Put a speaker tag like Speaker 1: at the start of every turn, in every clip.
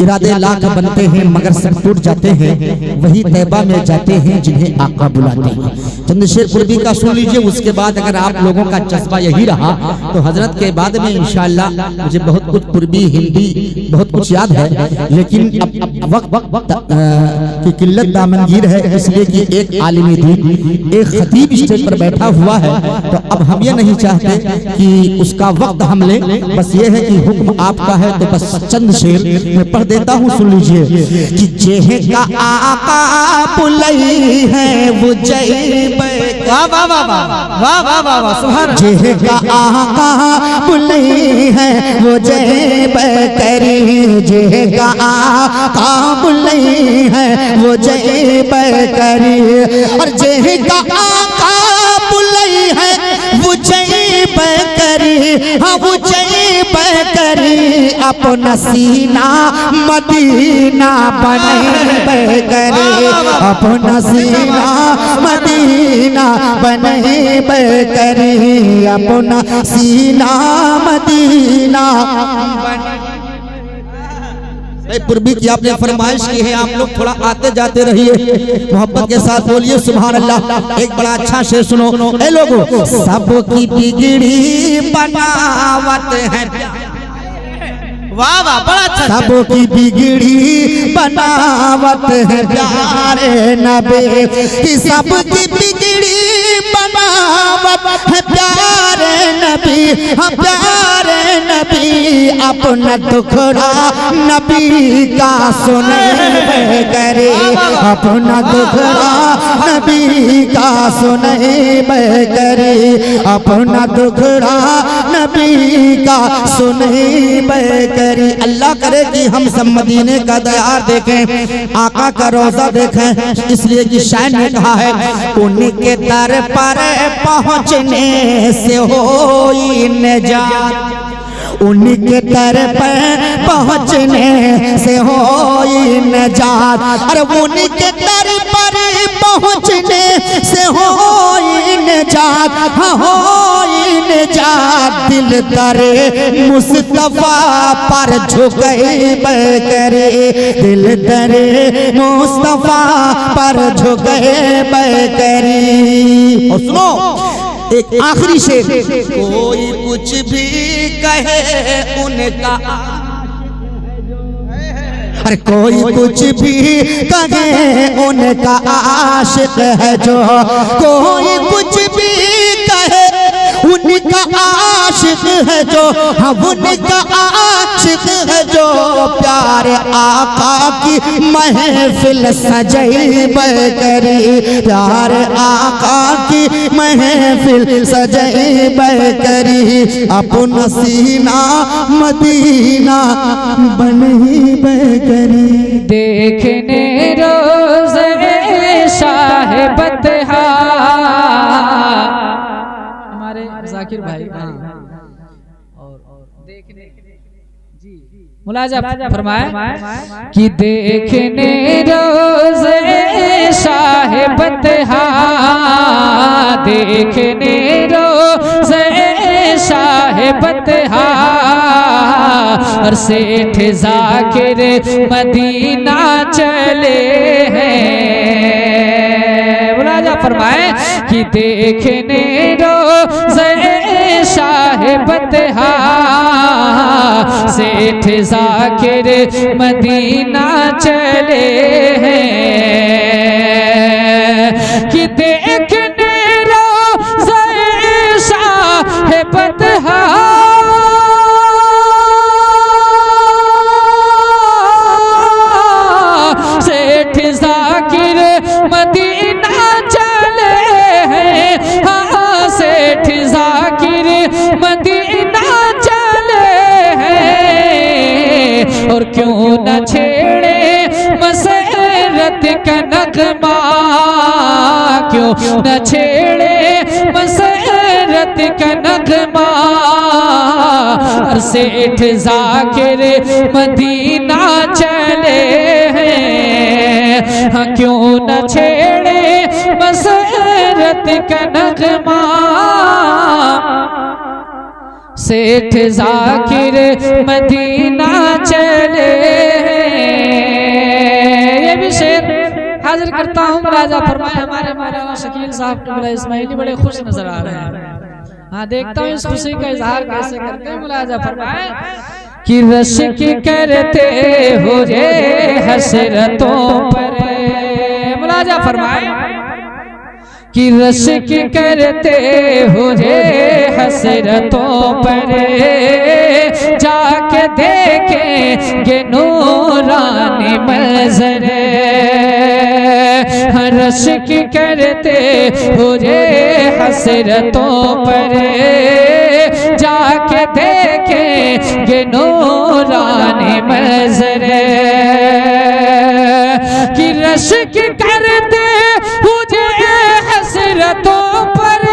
Speaker 1: इरादे लाख बनते हैं मगर सब टूट जाते हैं, वही तैबा में जाते हैं जिन्हें आका बुलाते हैं। चंद्रशेर कुर्बी का सुन लीजिए। उसके बाद अगर आप लोगों का जज्बा यही रहा तो हजरत के बाद में इंशाअल्लाह मुझे बहुत कुछ कुर्बी हिंदी बहुत कुछ याद है, लेकिन अब वक्त की किल्लत दामनगीर है, इसलिए कि एक आलिम दीन एक खतीब स्टेज पर बैठा हुआ है, तो अब हम ये नहीं चाहते कि उसका वक्त हम ले, बस ये है कि हुक्म आपका है, तो बस चंद शेर मैं पढ़ देता हूँ, सुन लीजिए कि जेह का आका पुलई है वो जय वाह वाह वाह वाह वाह वाह वाह सुभान जेह का आका पुलई है वो जय करी, जेह का आका पुलई है वो जय करी, और जेह का आका पुलई है वो जय करी, हाँ वो जय करी, अपना सीना मदीना बने करे, अपना सीना मदीना बने करे, अपना सीना मदीना पूर्वी की आपने फरमाइश की है, आप लोग थोड़ा आते जाते रहिए, मोहब्बत के साथ बोलिए सुभान अल्लाह। एक बड़ा अच्छा शेर सुनो ए लोगों, सबकी बिगड़ी बनावत है, वाह वाह बड़ा अच्छा, सबकी बिगड़ी बनावत है प्यारे नबी की, सबकी बिगड़ी बनावत है प्यारे नबी, हाँ प्यारे नबी, अपना टुकड़ा नबी का सुने करे, अपना टुकड़ा नबी का सुने करे, अपना टुकड़ा नबी का सुने करे। अल्लाह करे कि हम सब मदीने का दयार देखें, आका का रोजा देखें, इसलिए कि शायर ने कहा है उनके दर पर पहुँचने से होई निजात, उनके दर पर पहुँचने से होई निजात, अरे उनके दर पर पहुँचने से होई निजात, हाँ होई निजात, दिल दरे मुस्तफा पर झुके करे, दिल दरे मुस्तफा पर झुके करे। और सुनो एक आखिरी शेर, कोई कुछ भी कहे उनका, अरे कोई कुछ भी कहे उनका आशिक है जो, कोई कुछ भी कहे उनका आशिक है जो, हाँ उनका आशिक है जो, प्यारे आका की महफिल सजैब करी, प्यारे आका की महफिल सजैब करी, अपना सीना मदीना बनैब करी।
Speaker 2: देखने रोज़े शाह बतहा हमारे जाकिर भाई, और देखने जी मुलाजा फरमाए कि देखने रोज़े शाह बतहा, देखने रोज़े शाह बतहा, और सेठ जाकिर मदीना चले हैं। मुलाजा फरमाए कि देखने रोज़े शाह बतहा, सेठ जाकिर मदीना चले हैं, कि देखने रोज़े शाह बतहा, सेठ जाकिर मदीना चले हैं, हाँ सेठ जाकिर मदीना चले हैं, और क्यों न छेड़े मसरत का नगमा, क्यों न छेड़े मसरत का नगमा, और सेठ जाकिर मदीना चले हैं, हाँ क्यों न छेड़े मसरत का नगमा, सेठ जाकिर मदीना चले हैं। करता हूँ राजा फरमाए हमारे मौलाना शकील साहब किबला इस्माइली बड़े खुश नजर आ रहे हैं। हाँ देखता हूँ इस खुशी का इजहार कैसे करते हैं। मुलाजा फरमाए कि रश्क करते हो रे हसरतों पर, मुलाजा फरमाए कि रश्क करते हो रे हसरतों पर, जाके देखेंगे नूरानी मंज़र, रश्क करते हो रे हसरतों पर, जाके देखेंगे नूरानी मंज़र, कि रश्क करते हो रे हसरतों पर,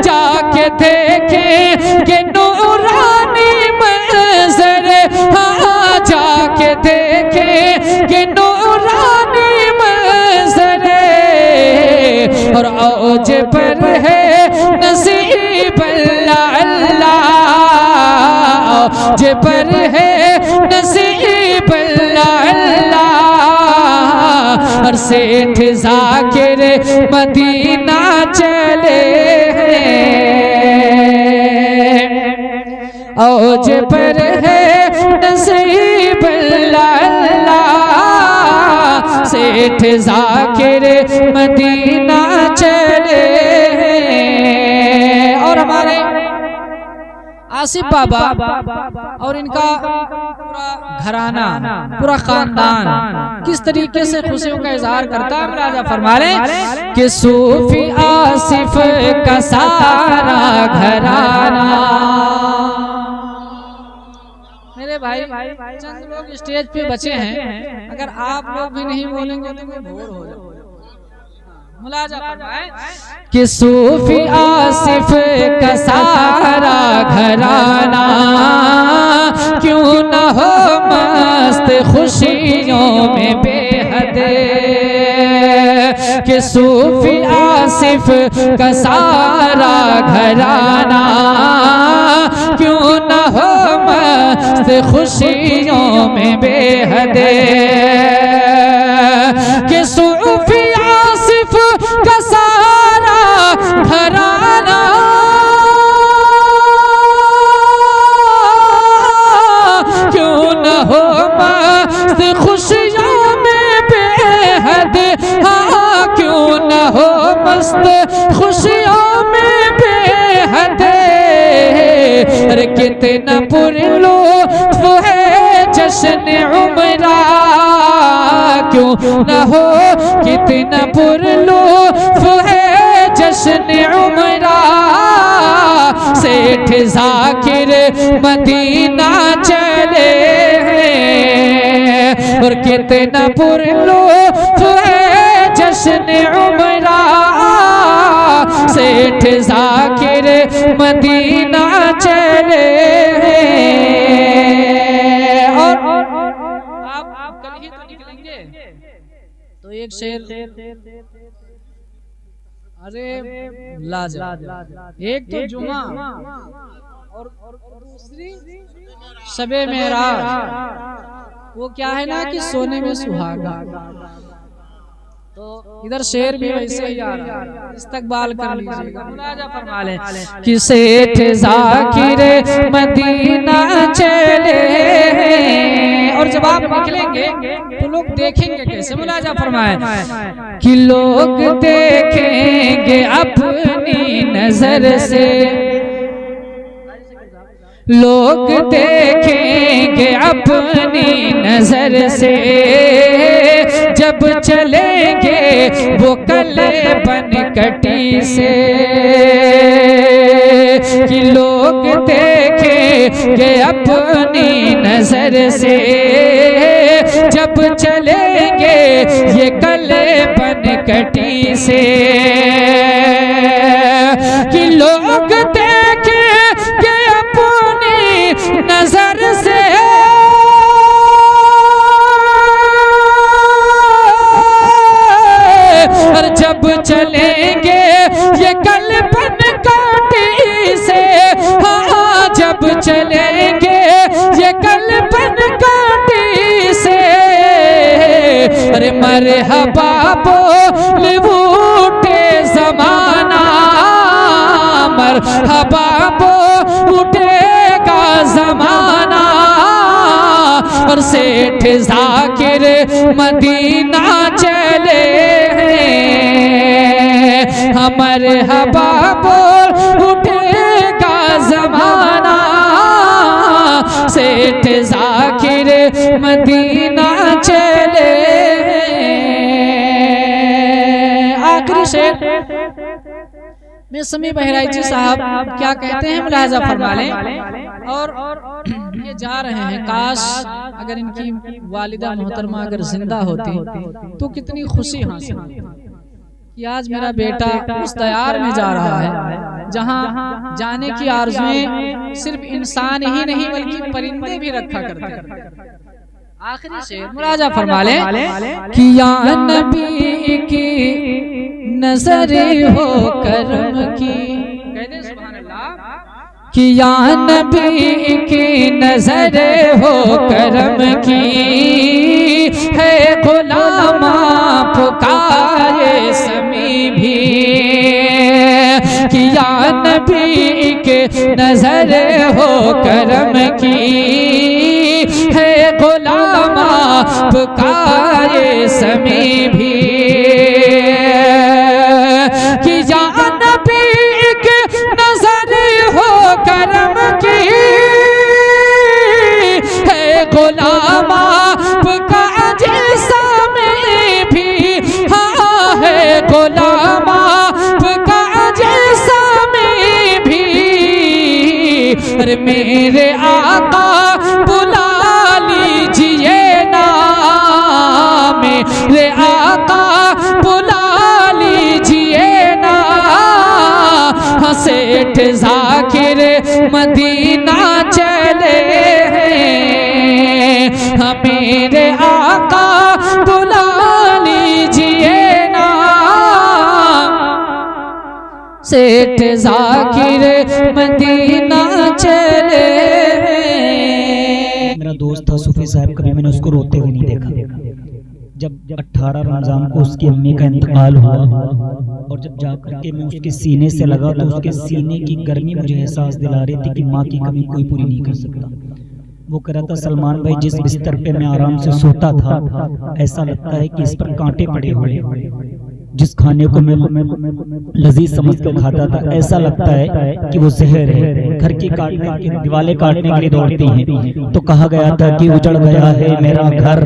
Speaker 2: जाके देखेंगे नूरानी मंज़र, हाँ जाके देखेंगे नूरानी मंज़र, और औज पर है नसीब अल्लाह औज पर है नसीब अल्लाह, और सेठ ज़ाकिर मदीना चले हैं, औज पर है नसीब अल्लाह, सेठ ज़ाकिर मदीना चले हैं। और हमारे आसिफ बाबा और इनका पूरा घराना, पूरा खानदान किस तरीके से खुशियों का इजहार करता है। राजा फरमा ले कि सूफी आसिफ का सारा घराना, मेरे भाई चंद लोग स्टेज पे बचे हैं, अगर आप लोग भी नहीं बोलेंगे तो मैं बोर हो जाऊंगा। मुलाजा फरमाए कि सूफी आसिफ का सारा घराना, क्यों न हो मस्त खुशियों में बेहद, कि सूफी आसिफ का सारा घराना, क्यों न हो मस्त खुशियों में बेहद, कि सूफी आसिफ का सारा घराना, क्यों न हो मस्त खुशियों में बेहद, हाँ क्यों न हो मस्त खुशियों में बेहद, अरे कितना पुरलुत्फ है जश्न उमरा, क्यों न हो कितना पुरलुत्फ है जश्न उमरा, सेठ ज़ाकिर मदीना चले हैं, और कितना पुरलुत्फ है जश्न उमरा, सेठ ज़ाकिर मदीना चले हैं। और आप कल ही तो निकलेंगे तो एक शेर, अरे लाजवाब, एक तो जुमा और दूसरी शबे मेराज, वो क्या है ना कि सोने में सुहागा, तो इधर शेर भी वैसे ही आ रहा है, इस्तकबाल कर लीजिएगा। मुलाजा फरमा ले कि सेठ ज़ाकिर मदीना चले हैं, और जब आप निकलेंगे तो लोग देखेंगे कैसे। मुलाजा फरमाए कि लोग देखेंगे अपनी नजर से, लोग देखेंगे अपनी नजर से, जब चलेंगे वो कले बनकटी से, कि लोग देखेंगे अपनी नजर से, जब चलेंगे ये कले बनकटी से, कि लोग देखेंगे अपनी नजर से, और जब चलेंगे ये कल बनकटी से, हाँ जब चलेंगे ये कल बनकटी से, अरे मर मरहबा बोल उठे ज़माना, मरहबा बोल उठेगा ज़माना, और सेठ ज़ाकिर मदीना चले हैं। मरहबा बोल उठेगा ज़माना, सेठ ज़ाकिर मदीना चले। आखिरी शेर में समी बहराइची साहब क्या कहते हैं, मुलाहाजा फरमा लें। और ये जा रहे हैं, काश अगर इनकी वालिदा मोहतरमा अगर जिंदा होती तो कितनी खुशी हासिल कि आज मेरा बेटा उस दयार में जा रहा है जहां जाने की आरज़ुएं सिर्फ इंसान ही नहीं बल्कि परिंदे भी रखा करते हैं। आखिरी शेर मुलाहाजा फरमा लें कि या नबी की नजर हो करम की, कहते सुभान अल्लाह, कि या नबी की नजर हो करम की, है गुलामा पुकारे समी भी, कि या नबी के नजर हो करम की, है गुलामा पुकारे समी भी, कि या नबी के नजर हो करम की, है गुलामा पुकारे समी भी, हाँ है गुलामा पुकारे समी भी। अरे मेरे आका बुला लीजिए ना, मेरे आका बुला लीजिए ना, सेठ ज़ाकिर मदीना चले हैं। मेरे आका बुला लीजिए ना, सेठ ज़ाकिर मदीना चले।
Speaker 3: मेरा दोस्त था सूफी साहब, कभी मैंने उसको रोते हुए नहीं देखा। जब 18 रमजान को उसकी अम्मी का इंतकाल हुआ और जब जाकर के मैं उसके सीने से लगा तो उसके सीने की गर्मी मुझे एहसास दिला रही थी कि माँ की कमी कोई पूरी नहीं कर सकता। वो कह रहा था, सलमान भाई जिस बिस्तर पे मैं आराम से सोता था ऐसा लगता है कि इस पर कांटे पड़े हुए, जिस खाने को मैं लजीज समझ कर खाता था ऐसा लगता है कि वो जहर है। घर की काटने की दीवारें काटने के लिए दौड़ती हैं। तो कहा गया था कि उजड़ गया है मेरा घर,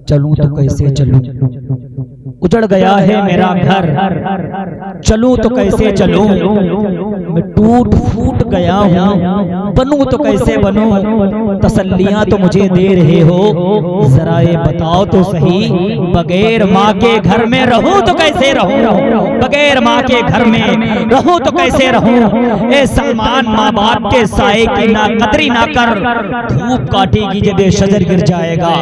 Speaker 3: चलूं तो कैसे चलूं, उजड़ गया है मेरा घर, चलूं तो कैसे चलूं, मैं टूट फूट गया हूँ, बनूं तो कैसे बनूं, तसल्लियां तो मुझे दे रहे हो, जरा ये बताओ तो सही, बगैर माँ के घर में रहूं तो कैसे रहूं, बगैर माँ के घर में रहूं तो कैसे रहूं। ए सलमान, माँ बाप के साए की ना कदरी ना कर, धूप काटेगी जब ये शजर गिर जाएगा,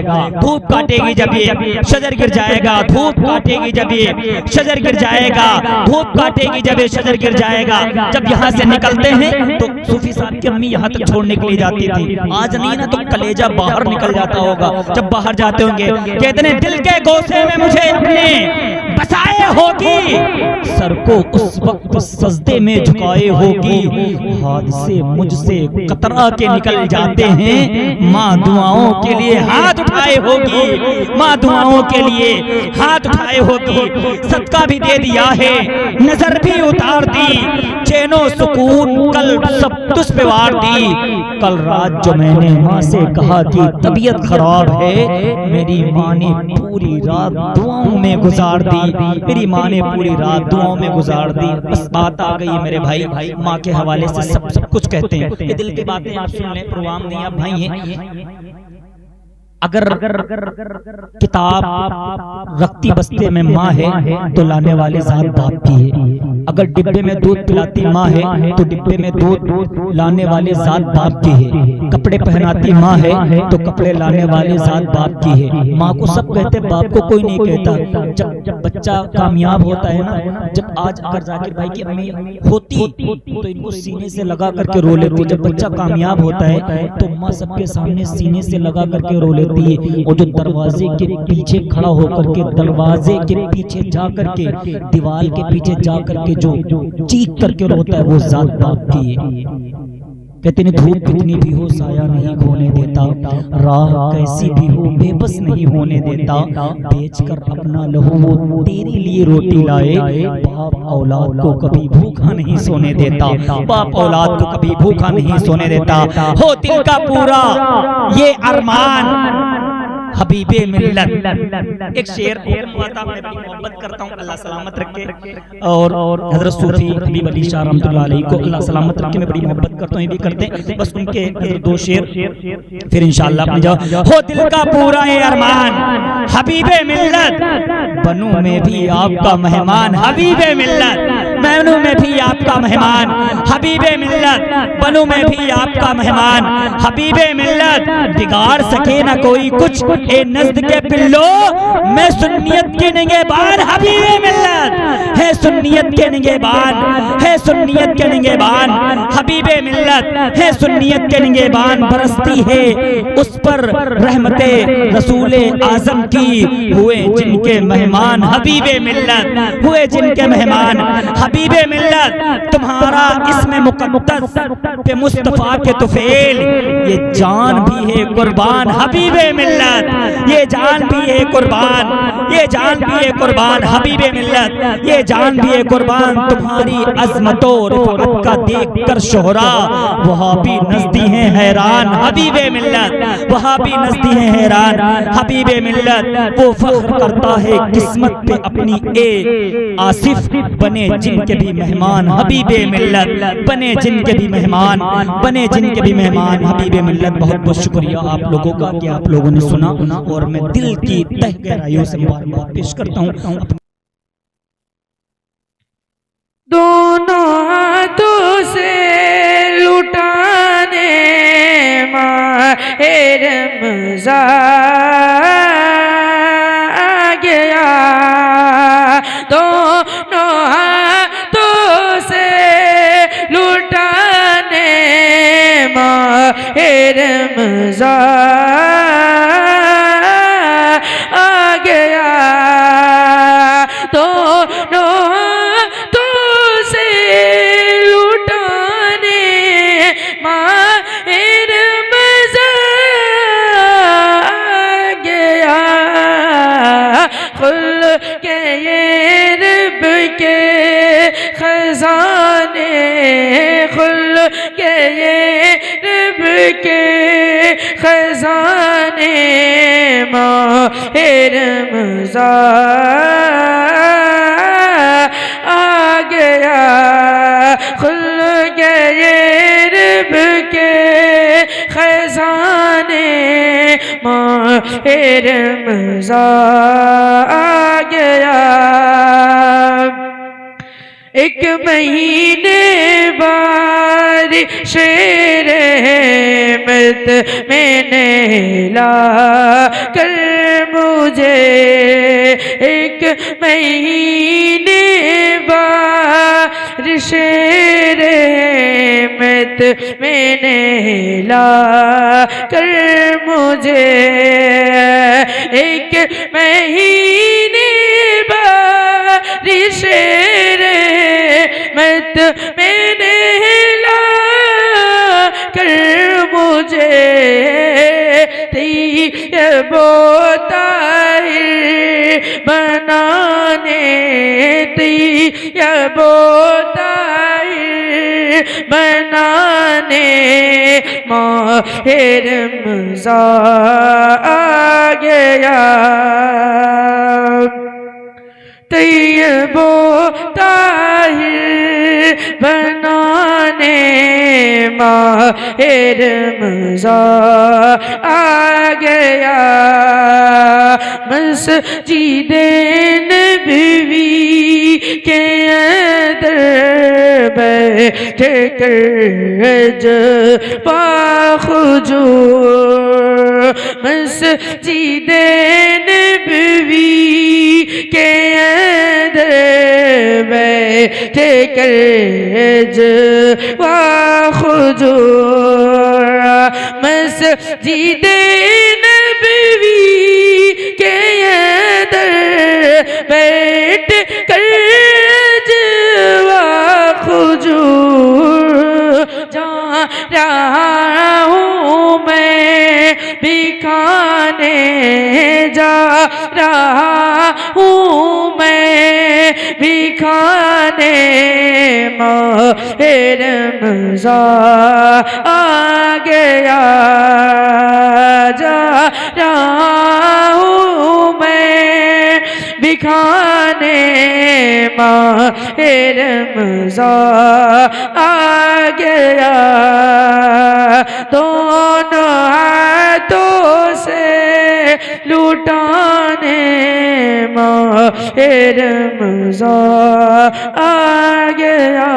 Speaker 3: धूप काटेगी जब ये शजर गिर जाएगा, धूप काटेगी जब ये शजर गिर जाएगा, धूप काटेगी जब ये शजर गिर जाएगा। जब यहाँ से निकलते हैं तो सूफी साहब की अम्मी यहाँ तक छोड़ने के लिए जाती थी, आज नहीं ना तो कलेजा बाहर निकल जाता होगा। जब बाहर जाते होंगे कहते हैं, दिल के गोसे में मुझे अपने बसाए होगी, सर को उस वक्त सजदे में झुकाए होगी, हाथ से मुझसे कतरा के निकल जाते हैं, माँ दुआओं के लिए हाथ उठाए होगी, माँ दुआओं के लिए हाथ उठाए होगी। सदका भी दे दिया है, नजर भी उतार दी, चैनो सुकून कल सब तुझ पे वार दी। कल रात जो मैंने माँ से कहा कि तबीयत खराब है, मेरी माँ ने पूरी रात दुआओं में गुजार दी, मेरी माँ ने पूरी रात दुआओं में गुजार दी। बस बात आ गई मेरे भाई, माँ के हवाले से सब कुछ कहते हैं। ये दिल की बातें आप सुन लें, प्रोग्राम नहीं, आप भाई हैं। अगर किताब रखती बस्ते में माँ है तो लाने वाले जात बाप भी है। अगर डिब्बे में दूध पिलाती माँ है तो डिब्बे में दूध लाने वाले जात बाप की है। कपड़े पहनाती माँ है तो कपड़े लाने वाले जात बाप की है। माँ को सब कहते, बाप को कोई नहीं कहता। जब बच्चा कामयाब होता है ना, जब आज अगर जाकिर भाई की अम्मी होती तो इनको सीने से लगा करके रो लेती। जब बच्चा कामयाब होता है तो माँ सबके सामने सीने से लगा करके रो लेती। रहती है। और जो दरवाजे के पीछे खड़ा होकर के, दरवाजे के पीछे जा करके, दीवार के पीछे जा करके जो चीख करके रोता है वो जात बाप की है। कहते हैं धूप कितनी भी हो साया नहीं खोने देता, राह कैसी भी हो बेबस नहीं होने देता, बेचकर अपना लहू वो तेरे लिए रोटी लाए, बाप औलाद को कभी भूखा नहीं सोने देता, बाप औलाद को कभी भूखा नहीं सोने देता। हो दिल का पूरा ये अरमान हबीबे मिल्लत। एक शेर मैं बड़ी मोहब्बत करता हूँ, अल्लाह सलामत रखे। और हजरत सूफी हबीब अली शाह रहमतुल्लाह अलैहि को अल्लाह सलामत रखे, मैं बड़ी मोहब्बत करता हूँ, ये भी करते हैं। बस उनके दो शेर फिर इंशाअल्लाह अपने जाओ। हो दिल का पूरा ये अरमान हबीबे मिल्लत, बनूं मैं भी आपका मेहमान हबीबे मिल्लत, बनूं मैं भी आपका मेहमान हबीबे मिल्लत, बनूं मैं भी आपका मेहमान हबीबे मिल्लत। बिगाड़ सके ना कोई कुछ ए नज़्द के पिल्लो, मैं सुन्नियत के निगहबान हबीबे मिल्लत, है सुन्नियत के निगहबान, है सुन्नियत के निगहबान हबीबे मिल्लत, है सुन्नियत के निगहबान। बरसती है उस पर रहमते रसूले आजम की, हुए जिनके मेहमान हबीबे मिल्लत, हुए जिनके मेहमान हबीबे मिल्लत। तुम्हारा इसमें मुक़द्दस पे मुस्तफ़ा के तुफेल, ये जान भी है कुर्बान हबीबे मिल्लत, ये जान भी है कुर्बान, ये जान भी है कुर्बान हबीबे मिल्लत, ये जान भी है कुर्बान। तुम्हारी अज़मतों रिफ़अत का देख कर शोहरा, वहाँ भी नज़दी हैं हैरान हबीबे मिल्लत, वहाँ भी नज़दी हैं हैरान हबीबे मिल्लत। वो फ़ख्र करता है किस्मत पे अपनी, ए आसिफ बने जिनके भी मेहमान हबीबे मिल्लत, बने जिनके भी मेहमान, बने जिनके भी मेहमान हबीबे मिल्लत। बहुत बहुत शुक्रिया आप लोगों का कि आप लोगों ने सुना, और मैं दिल की तह गहराइयों से मुबारकबाद पेश करता हूँ।
Speaker 4: दोनों हाथों से लुटाने माहे रमज़ान आ गया, दोनों हाथों से लुटाने माहे रमज़ान आ गया, दोनों हाथों से लुटाने माहे रमज़ान आ गया। खुल के ये रब के खजाने, खुल के ये रब के खजाने माहे रमज़ान आ गया। खुल गए रब के खजाने माहे रमज़ान आ गया। एक महीने बारिश रहमत मैंने ला कर मुझे, एक महीने बारिश रहमत मैंने ला कर मुझे, एक महीने बारिश रहमत मैंने ला कर मुझे। तैयबो ताहिर बनाने, तैयबो ताहिर बनाने माहे रमज़ान आ गया। तैयबो ताहिर बनाने माहे रमज़ान आ गया। मस्जिदे नबवी के अंदर बैठे कर बाखुजूर, मस्जिदे नबवी के अंदर बैठे कर बाखुजूर, मस्जिदे नबवी कर्जवा खुजूर जा रहा हूँ मैं बिकाने जा रहा हूँ मैं बिकाने माहे रमज़ान आ गया जा रहा हूँ मैं बिकाने माहे रमज़ान आ गया दोनों हाथों से लुटाने माहे रमज़ान आ गया।